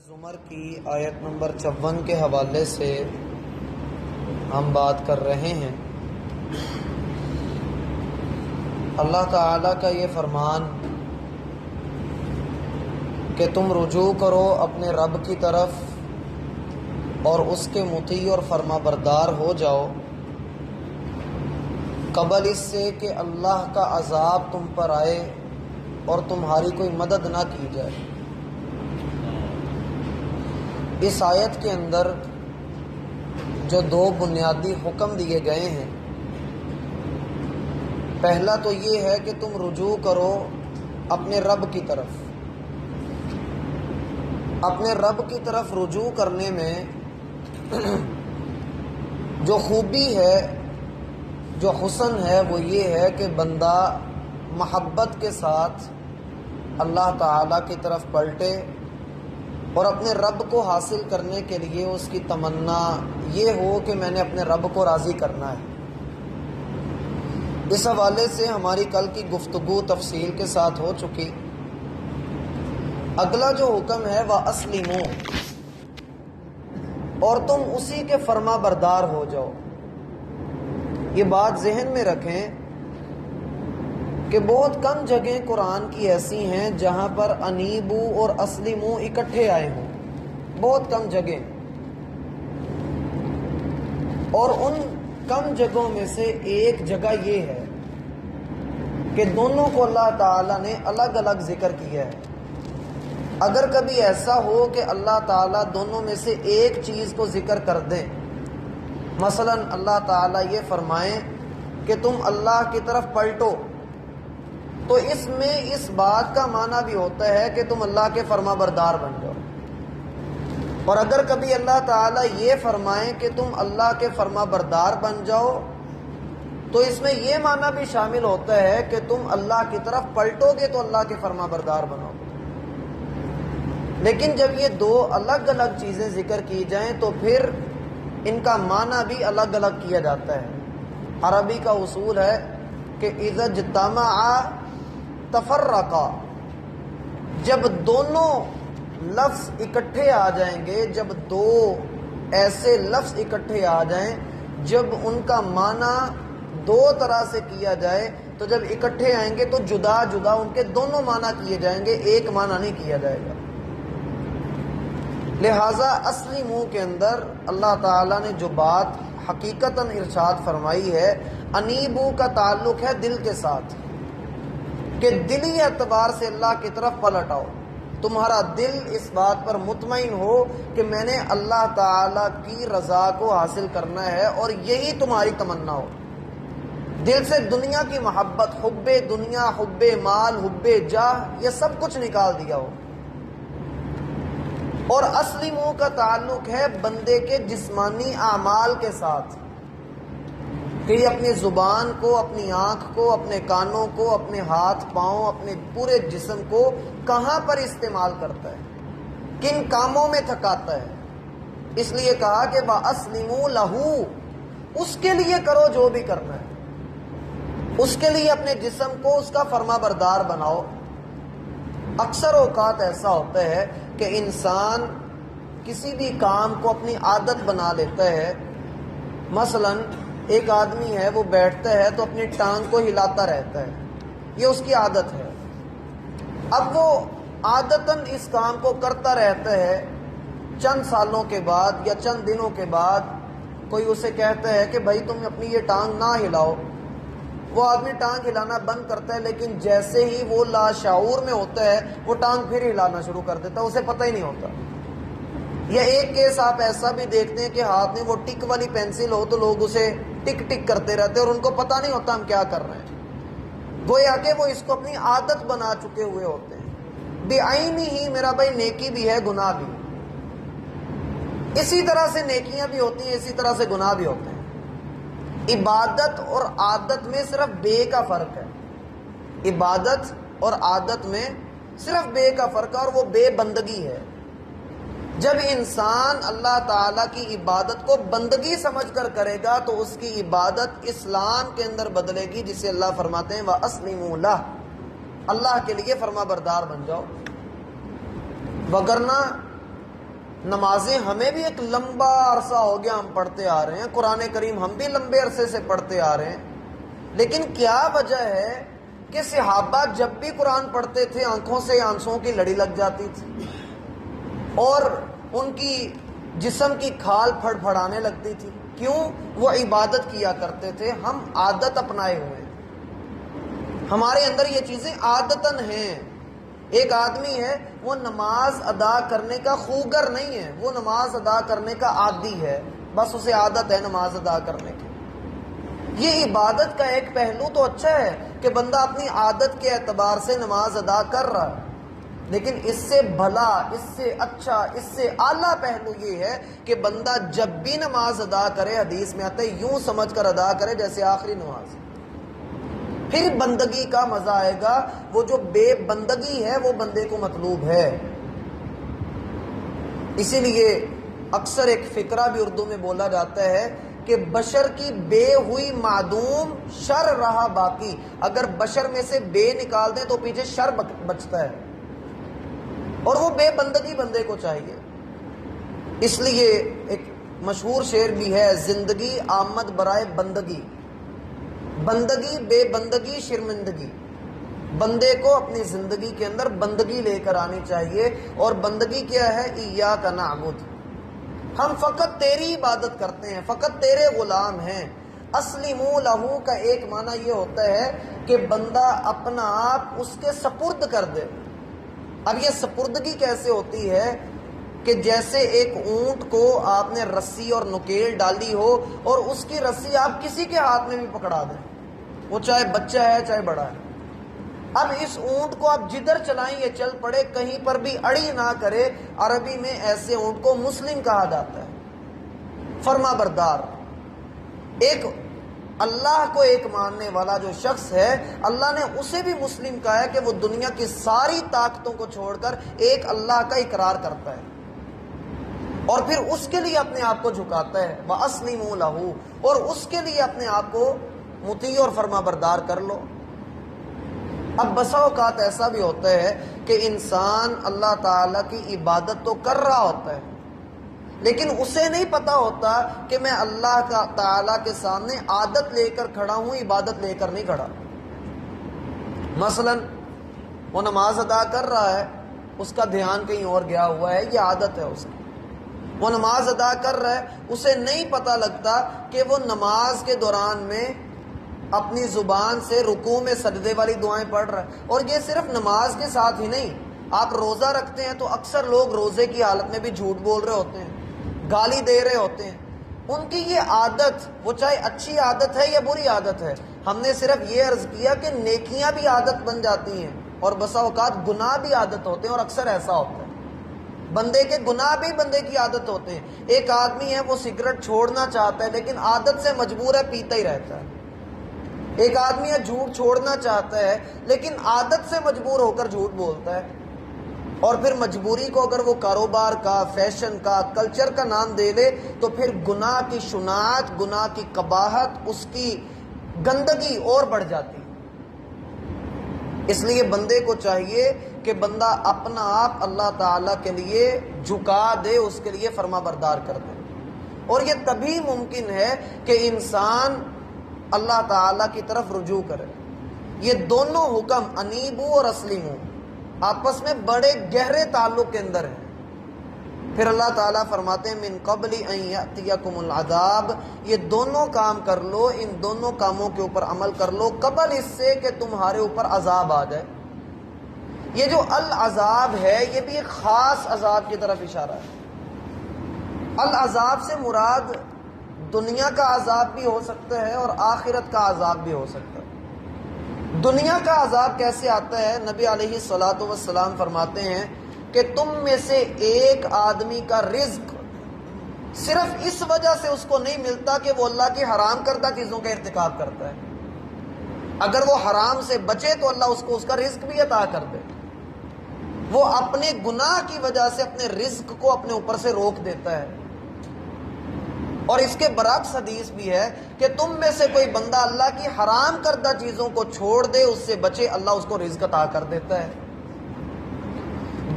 زمر کی آیت نمبر 54 کے حوالے سے ہم بات کر رہے ہیں۔ اللہ تعالیٰ کا یہ فرمان کہ تم رجوع کرو اپنے رب کی طرف اور اس کے مطیع اور فرما بردار ہو جاؤ قبل اس سے کہ اللہ کا عذاب تم پر آئے اور تمہاری کوئی مدد نہ کی جائے۔ اس آیت کے اندر جو دو بنیادی حکم دیے گئے ہیں، پہلا تو یہ ہے کہ تم رجوع کرو اپنے رب کی طرف۔ اپنے رب کی طرف رجوع کرنے میں جو خوبی ہے، جو حسن ہے، وہ یہ ہے کہ بندہ محبت کے ساتھ اللہ تعالیٰ کی طرف پلٹے اور اپنے رب کو حاصل کرنے کے لیے اس کی تمنا یہ ہو کہ میں نے اپنے رب کو راضی کرنا ہے۔ اس حوالے سے ہماری کل کی گفتگو تفصیل کے ساتھ ہو چکی۔ اگلا جو حکم ہے وہ اسلمو، اور تم اسی کے فرما بردار ہو جاؤ۔ یہ بات ذہن میں رکھیں کہ بہت کم جگہیں قرآن کی ایسی ہیں جہاں پر انیبو اور اسلمو اکٹھے آئے ہوں، بہت کم جگہیں، اور ان کم جگہوں میں سے ایک جگہ یہ ہے کہ دونوں کو اللہ تعالیٰ نے الگ الگ ذکر کیا ہے۔ اگر کبھی ایسا ہو کہ اللہ تعالیٰ دونوں میں سے ایک چیز کو ذکر کر دیں، مثلا اللہ تعالیٰ یہ فرمائیں کہ تم اللہ کی طرف پلٹو، تو اس میں اس بات کا معنی بھی ہوتا ہے کہ تم اللہ کے فرما بردار بن جاؤ۔ اور اگر کبھی اللہ تعالیٰ یہ فرمائیں کہ تم اللہ کے فرما بردار بن جاؤ، تو اس میں یہ معنی بھی شامل ہوتا ہے کہ تم اللہ کی طرف پلٹو گے تو اللہ کے فرما بردار بنو گے۔ لیکن جب یہ دو الگ الگ چیزیں ذکر کی جائیں تو پھر ان کا معنی بھی الگ الگ کیا جاتا ہے۔ عربی کا اصول ہے کہ اذا اجتمعا تفرقا، جب دونوں لفظ اکٹھے آ جائیں گے، جب دو ایسے لفظ اکٹھے آ جائیں جب ان کا معنی دو طرح سے کیا جائے، تو جب اکٹھے آئیں گے تو جدا جدا ان کے دونوں معنی کیے جائیں گے، ایک معنی نہیں کیا جائے گا۔ لہٰذا اصلی منہ کے اندر اللہ تعالیٰ نے جو بات حقیقتاً ارشاد فرمائی ہے، انیبو کا تعلق ہے دل کے ساتھ، کہ دلی اعتبار سے اللہ کی طرف پلٹ آؤ، تمہارا دل اس بات پر مطمئن ہو کہ میں نے اللہ تعالیٰ کی رضا کو حاصل کرنا ہے اور یہی تمہاری تمنا ہو۔ دل سے دنیا کی محبت، حب دنیا، حب مال، حب جاہ، یہ سب کچھ نکال دیا ہو۔ اور اصلی منہ کا تعلق ہے بندے کے جسمانی اعمال کے ساتھ، کہ یہ اپنی زبان کو، اپنی آنکھ کو، اپنے کانوں کو، اپنے ہاتھ پاؤں، اپنے پورے جسم کو کہاں پر استعمال کرتا ہے، کن کاموں میں تھکاتا ہے۔ اس لیے کہا کہ وَأَسْلِمُوا لَهُ، اس کے لیے کرو جو بھی کرنا ہے، اس کے لیے اپنے جسم کو اس کا فرما بردار بناؤ۔ اکثر اوقات ایسا ہوتا ہے کہ انسان کسی بھی کام کو اپنی عادت بنا لیتا ہے۔ مثلا ایک آدمی ہے، وہ بیٹھتا ہے تو اپنی ٹانگ کو ہلاتا رہتا ہے، یہ اس کی عادت ہے۔ اب وہ عادتاً اس کام کو کرتا رہتا ہے، چند سالوں کے بعد یا چند دنوں کے بعد کوئی اسے کہتا ہے کہ بھائی تم اپنی یہ ٹانگ نہ ہلاؤ، وہ آدمی ٹانگ ہلانا بند کرتا ہے، لیکن جیسے ہی وہ لاشعور میں ہوتا ہے وہ ٹانگ پھر ہلانا شروع کر دیتا ہے، اسے پتہ ہی نہیں ہوتا۔ یا ایک کیس آپ ایسا بھی دیکھتے ہیں کہ ہاتھ میں وہ ٹک والی پینسل ہو تو لوگ اسے ٹک ٹک کرتے رہتے ہیں اور ان کو پتہ نہیں ہوتا ہم کیا کر رہے ہیں، گویا کہ وہ اس کو اپنی عادت بنا چکے ہوئے ہوتے ہیں۔ بعینی ہی میرا بھائی نیکی بھی ہے، گناہ بھی، اسی طرح سے نیکیاں بھی ہوتی ہیں، اسی طرح سے گناہ بھی ہوتے ہیں۔ عبادت اور عادت میں صرف بے کا فرق ہے، عبادت اور عادت میں صرف بے کا فرق ہے، اور وہ بے بندگی ہے۔ جب انسان اللہ تعالیٰ کی عبادت کو بندگی سمجھ کر کرے گا تو اس کی عبادت اسلام کے اندر بدلے گی، جسے اللہ فرماتے ہیں وَأَسْلِمُوا لَهُ، اللہ کے لیے فرما بردار بن جاؤ۔ وگرنہ نمازیں ہمیں بھی ایک لمبا عرصہ ہو گیا ہم پڑھتے آ رہے ہیں، قرآن کریم ہم بھی لمبے عرصے سے پڑھتے آ رہے ہیں، لیکن کیا وجہ ہے کہ صحابہ جب بھی قرآن پڑھتے تھے آنکھوں سے آنسوں کی لڑی لگ جاتی تھی اور ان کی جسم کی کھال پھڑ پھڑانے لگتی تھی؟ کیوں؟ وہ عبادت کیا کرتے تھے، ہم عادت اپنائے ہوئے ہیں، ہمارے اندر یہ چیزیں عادتاً ہیں۔ ایک آدمی ہے وہ نماز ادا کرنے کا خوگر نہیں ہے، وہ نماز ادا کرنے کا عادی ہے، بس اسے عادت ہے نماز ادا کرنے کی۔ یہ عبادت کا ایک پہلو تو اچھا ہے کہ بندہ اپنی عادت کے اعتبار سے نماز ادا کر رہا ہے، لیکن اس سے بھلا، اس سے اچھا، اس سے اعلیٰ پہلو یہ ہے کہ بندہ جب بھی نماز ادا کرے، حدیث میں آتا ہے یوں سمجھ کر ادا کرے جیسے آخری نماز، پھر بندگی کا مزہ آئے گا۔ وہ جو بے بندگی ہے وہ بندے کو مطلوب ہے۔ اسی لیے اکثر ایک فقرہ بھی اردو میں بولا جاتا ہے کہ بشر کی بے ہوئی معدوم، شر رہا باقی۔ اگر بشر میں سے بے نکال دیں تو پیچھے شر بچتا ہے، اور وہ بے بندگی بندے کو چاہیے۔ اس لیے ایک مشہور شعر بھی ہے، زندگی آمد برائے بندگی، بندگی بے بندگی شرمندگی۔ بندے کو اپنی زندگی کے اندر بندگی لے کر آنی چاہیے، اور بندگی کیا ہے؟ ایاک نعبد، ہم فقط تیری عبادت کرتے ہیں، فقط تیرے غلام ہیں۔ اسلموا لہو کا ایک معنی یہ ہوتا ہے کہ بندہ اپنا آپ اس کے سپرد کر دے۔ اب یہ سپردگی کیسے ہوتی ہے کہ جیسے ایک اونٹ کو آپ نے رسی اور نکیل ڈالی ہو اور اس کی رسی آپ کسی کے ہاتھ میں بھی پکڑا دیں، وہ چاہے بچہ ہے چاہے بڑا ہے، اب اس اونٹ کو آپ جدھر چلائیں یہ چل پڑے، کہیں پر بھی اڑی نہ کرے۔ عربی میں ایسے اونٹ کو مسلم کہا جاتا ہے، فرما بردار۔ ایک اللہ کو ایک ماننے والا جو شخص ہے، اللہ نے اسے بھی مسلم کہا ہے کہ وہ دنیا کی ساری طاقتوں کو چھوڑ کر ایک اللہ کا اقرار کرتا ہے اور پھر اس کے لیے اپنے آپ کو جھکاتا ہے، وَأَسْلِمُوا لَهُ، اور اس کے لیے اپنے آپ کو مطیع اور فرما بردار کر لو۔ اب بسا اوقات ایسا بھی ہوتا ہے کہ انسان اللہ تعالیٰ کی عبادت تو کر رہا ہوتا ہے، لیکن اسے نہیں پتا ہوتا کہ میں اللہ کا تعالیٰ کے سامنے عادت لے کر کھڑا ہوں، عبادت لے کر نہیں کھڑا۔ مثلا وہ نماز ادا کر رہا ہے، اس کا دھیان کہیں اور گیا ہوا ہے، یہ عادت ہے اس کی۔ وہ نماز ادا کر رہا ہے، اسے نہیں پتا لگتا کہ وہ نماز کے دوران میں اپنی زبان سے رکوع میں سجدے والی دعائیں پڑھ رہا ہے۔ اور یہ صرف نماز کے ساتھ ہی نہیں، آپ روزہ رکھتے ہیں تو اکثر لوگ روزے کی حالت میں بھی جھوٹ بول رہے ہوتے ہیں، گالی دے رہے ہوتے ہیں۔ ان کی یہ عادت، وہ چاہے اچھی عادت ہے یا بری عادت ہے، ہم نے صرف یہ عرض کیا کہ نیکیاں بھی عادت بن جاتی ہیں اور بسا اوقات گناہ بھی عادت ہوتے ہیں، اور اکثر ایسا ہوتا ہے بندے کے گناہ بھی بندے کی عادت ہوتے ہیں۔ ایک آدمی ہے وہ سگریٹ چھوڑنا چاہتا ہے لیکن عادت سے مجبور ہے، پیتا ہی رہتا ہے۔ ایک آدمی ہے جھوٹ چھوڑنا چاہتا ہے لیکن عادت سے مجبور ہو کر جھوٹ بولتا ہے، اور پھر مجبوری کو اگر وہ کاروبار کا، فیشن کا، کلچر کا نام دے لے تو پھر گناہ کی شناعت، گناہ کی قباحت، اس کی گندگی اور بڑھ جاتی۔ اس لیے بندے کو چاہیے کہ بندہ اپنا آپ اللہ تعالیٰ کے لیے جھکا دے، اس کے لیے فرما بردار کر دے، اور یہ تبھی ممکن ہے کہ انسان اللہ تعالیٰ کی طرف رجوع کرے۔ یہ دونوں حکم انیبو اور اسلمو آپس میں بڑے گہرے تعلق کے اندر ہیں۔ پھر اللہ تعالیٰ فرماتے ہیں من قبل ان یأتیکم العذاب، یہ دونوں کام کر لو، ان دونوں کاموں کے اوپر عمل کر لو قبل اس سے کہ تمہارے اوپر عذاب آ جائے۔ یہ جو العذاب ہے یہ بھی ایک خاص عذاب کی طرف اشارہ ہے۔ العذاب سے مراد دنیا کا عذاب بھی ہو سکتا ہے اور آخرت کا عذاب بھی ہو سکتا ہے۔ دنیا کا عذاب کیسے آتا ہے؟ نبی علیہ الصلاۃ والسلام فرماتے ہیں کہ تم میں سے ایک آدمی کا رزق صرف اس وجہ سے اس کو نہیں ملتا کہ وہ اللہ کی حرام کردہ چیزوں کا ارتکاب کرتا ہے۔ اگر وہ حرام سے بچے تو اللہ اس کو اس کا رزق بھی عطا کر دے۔ وہ اپنے گناہ کی وجہ سے اپنے رزق کو اپنے اوپر سے روک دیتا ہے۔ اور اس کے برعکس حدیث بھی ہے کہ تم میں سے کوئی بندہ اللہ کی حرام کردہ چیزوں کو چھوڑ دے، اس سے بچے، اللہ اس کو رزق عطا کر دیتا ہے۔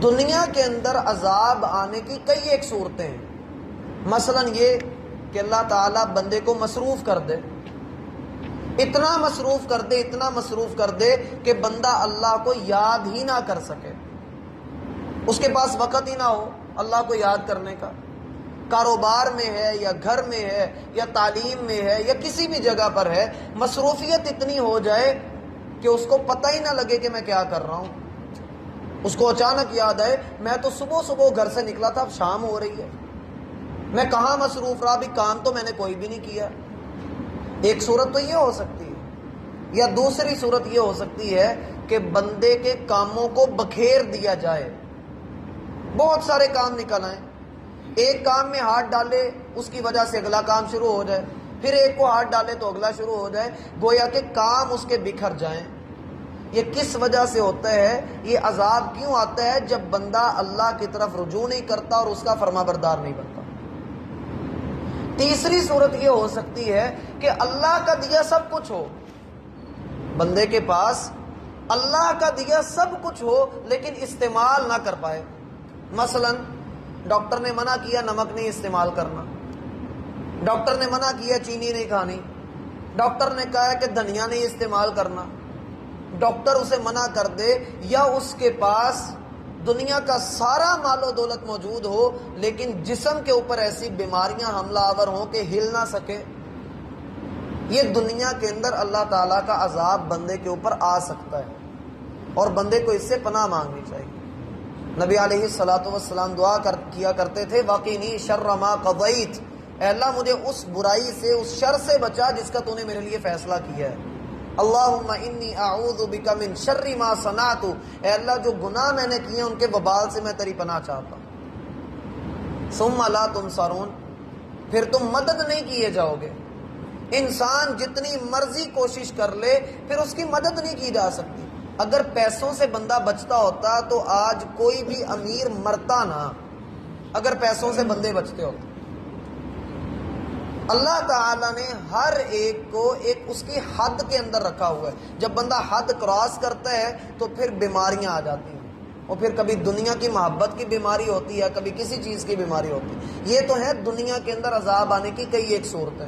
دنیا کے اندر عذاب آنے کی کئی ایک صورتیں ہیں. مثلا یہ کہ اللہ تعالیٰ بندے کو مصروف کر دے، اتنا مصروف کر دے، اتنا مصروف کر دے کہ بندہ اللہ کو یاد ہی نہ کر سکے، اس کے پاس وقت ہی نہ ہو اللہ کو یاد کرنے کا. کاروبار میں ہے یا گھر میں ہے یا تعلیم میں ہے یا کسی بھی جگہ پر ہے، مصروفیت اتنی ہو جائے کہ اس کو پتہ ہی نہ لگے کہ میں کیا کر رہا ہوں. اس کو اچانک یاد آئے میں تو صبح گھر سے نکلا تھا، اب شام ہو رہی ہے، میں کہاں مصروف رہا، ابھی کام تو میں نے کوئی بھی نہیں کیا. ایک صورت تو یہ ہو سکتی ہے. یا دوسری صورت یہ ہو سکتی ہے کہ بندے کے کاموں کو بکھیر دیا جائے، بہت سارے کام نکل آئیں، ایک کام میں ہاتھ ڈالے اس کی وجہ سے اگلا کام شروع ہو جائے، پھر ایک کو ہاتھ ڈالے تو اگلا شروع ہو جائے، گویا کہ کام اس کے بکھر جائیں. یہ کس وجہ سے ہوتا ہے؟ یہ عذاب کیوں آتا ہے؟ جب بندہ اللہ کی طرف رجوع نہیں کرتا اور اس کا فرما بردار نہیں بنتا. تیسری صورت یہ ہو سکتی ہے کہ اللہ کا دیا سب کچھ ہو، بندے کے پاس اللہ کا دیا سب کچھ ہو لیکن استعمال نہ کر پائے. مثلا ڈاکٹر نے منع کیا نمک نہیں استعمال کرنا، ڈاکٹر نے منع کیا چینی نہیں کھانی، ڈاکٹر نے کہا کہ دھنیا نہیں استعمال کرنا، ڈاکٹر اسے منع کر دے، یا اس کے پاس دنیا کا سارا مال و دولت موجود ہو لیکن جسم کے اوپر ایسی بیماریاں حملہ آور ہوں کہ ہل نہ سکے. یہ دنیا کے اندر اللہ تعالیٰ کا عذاب بندے کے اوپر آ سکتا ہے اور بندے کو اس سے پناہ مانگنی چاہیے. نبی علیہ الصلوۃ والسلام دعا کیا کرتے تھے، وقینی شر ما قضیت، اے اللہ مجھے اس برائی سے، اس شر سے بچا جس کا تو نے میرے لیے فیصلہ کیا ہے. اللہم انی اعوذ بک من شر ما صنعت، اے اللہ جو گناہ میں نے کیے ان کے وبال سے میں تیری پناہ چاہتا ہوں. ثم لا تنصرون، پھر تم مدد نہیں کیے جاؤ گے. انسان جتنی مرضی کوشش کر لے پھر اس کی مدد نہیں کی جا سکتی. اگر پیسوں سے بندہ بچتا ہوتا تو آج کوئی بھی امیر مرتا نہ، اگر پیسوں سے بندے بچتے ہوتے. اللہ تعالیٰ نے ہر ایک کو ایک اس کی حد کے اندر رکھا ہوا ہے. جب بندہ حد کراس کرتا ہے تو پھر بیماریاں آ جاتی ہیں، اور پھر کبھی دنیا کی محبت کی بیماری ہوتی ہے، کبھی کسی چیز کی بیماری ہوتی ہے. یہ تو ہے دنیا کے اندر عذاب آنے کی کئی ایک صورتیں.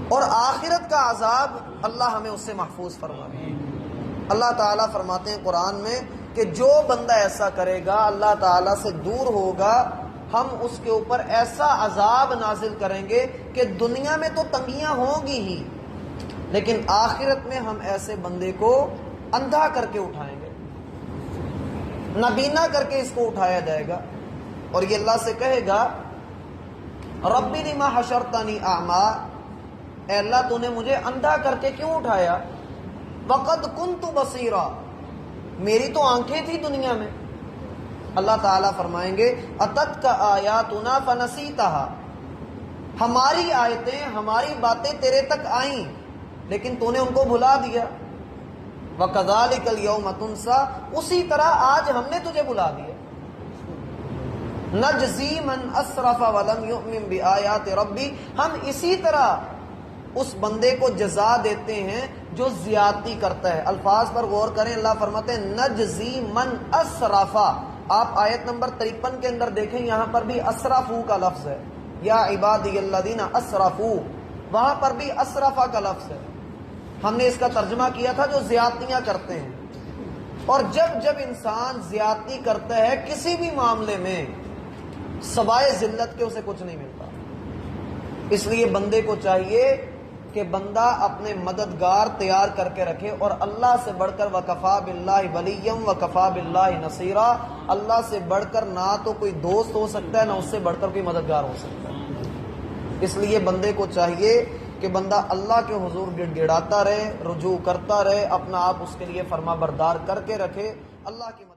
اور آخرت کا عذاب اللہ ہمیں اس سے محفوظ فرمائے. اللہ تعالیٰ فرماتے ہیں قرآن میں کہ جو بندہ ایسا کرے گا اللہ تعالیٰ سے دور ہوگا، ہم اس کے اوپر ایسا عذاب نازل کریں گے کہ دنیا میں تو تنگیاں ہوں گی ہی، لیکن آخرت میں ہم ایسے بندے کو اندھا کر کے اٹھائیں گے، نابینا کر کے اس کو اٹھایا جائے گا. اور یہ اللہ سے کہے گا ربی لما حشرتنی اعمی، اے اللہ تو نے مجھے اندھا کر کے کیوں اٹھایا؟ وقد کنت بصیرا، میری تو آنکھیں تھی دنیا میں. اللہ تعالیٰ فرمائیں گے اتتک آیاتنا فنسیتہا، ہماری آیتیں ہماری باتیں تیرے تک آئیں لیکن تو نے ان کو بھلا دیا. وَكَذَلِكَ الْيَوْمَ تُنْسَى، اسی طرح آج ہم نے تجھے بھلا دیا. نَجْزِي مَنْ أَسْرَفَ وَلَمْ يُؤْمِنْ بِآيَاتِ رَبِّهِ، ہم اسی طرح اس بندے کو جزا دیتے ہیں جو زیادتی کرتا ہے. الفاظ پر غور کریں، اللہ فرماتے ہیں نَجْزِي مَنْ أَسْرَفَ. آپ آیت نمبر 53 کے اندر دیکھیں، یہاں پر بھی اسرفو کا لفظ ہے، یا عبادی الذین اسرفو، وہاں پر بھی اسرفا کا لفظ ہے. ہم نے اس کا ترجمہ کیا تھا جو زیادتیاں کرتے ہیں. اور جب انسان زیادتی کرتا ہے کسی بھی معاملے میں، سوائے ذلت کے اسے کچھ نہیں ملتا. اس لیے بندے کو چاہیے کہ بندہ اپنے مددگار تیار کر کے رکھے، اور اللہ سے بڑھ کر وَكَفَى بِاللَّهِ وَلِيًّا وَكَفَى بِاللَّهِ نَصِيرًا، اللہ سے بڑھ کر نہ تو کوئی دوست ہو سکتا ہے نہ اس سے بڑھ کر کوئی مددگار ہو سکتا ہے. اس لیے بندے کو چاہیے کہ بندہ اللہ کے حضور گڑ گڑاتا رہے، رجوع کرتا رہے، اپنا آپ اس کے لیے فرما بردار کر کے رکھے. اللہ کی